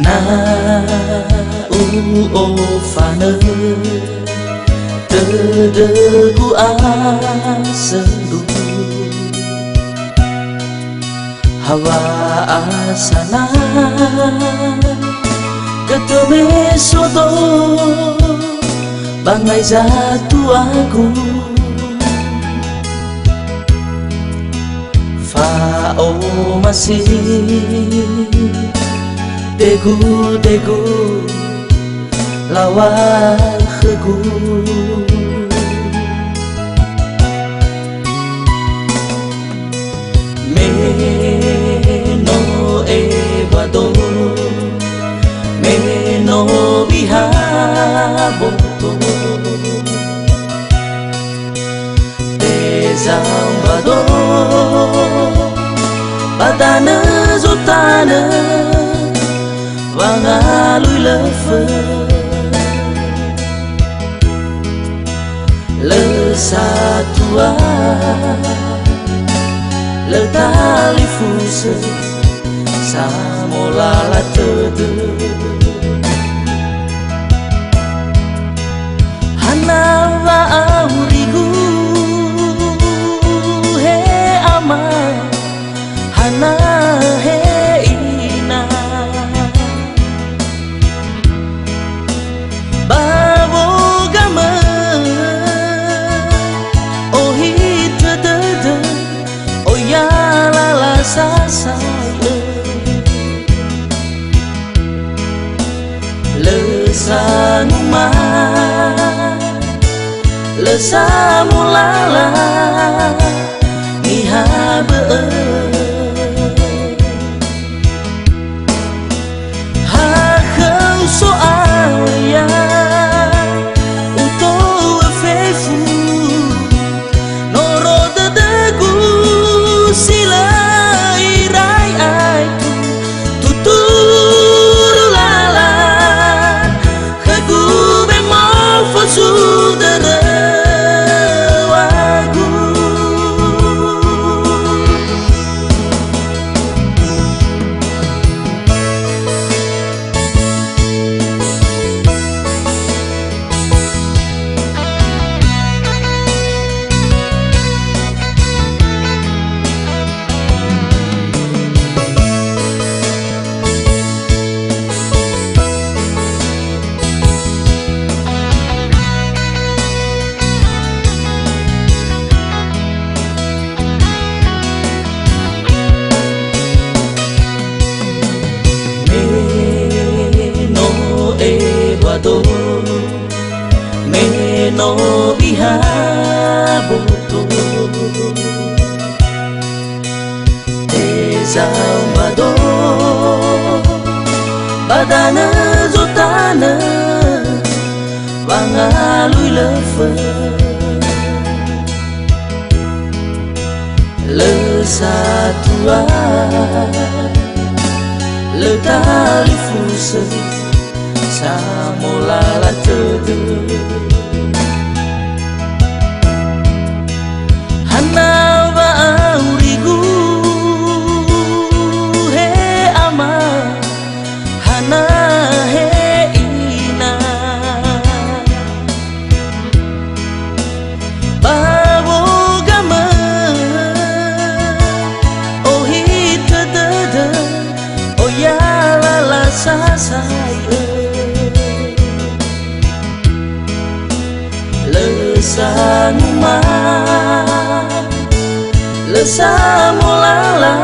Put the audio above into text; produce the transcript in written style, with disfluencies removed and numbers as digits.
Hana fana Tedegu sendu Hawa asana Keteme sodo Bangai jatuh aku Fao masih Degu Lawak khegu Meno ebado Meno bihaboto Desambado Badana zutana Wangalui lefe Le satua Le tali fuse Samola la tede Hana wa aurigu He ama Hana he ina Babo gama Oh hita dada Oh ya lala sasaya Le sanuma Le samulala Nihabe soalnya Untuk fefu Noro dedegu Sila irai aitu Tutur lala Kegu bemol fosu derewagu Meno bihaboto Desambado Badana zotana Wangalui lefe Le satua Le tali fuse Samola la tede Hana wa aurigu He ama Hana he ina Babo gama Oh hita dada Oh ya lala sasaya Lesanuma Lesamulala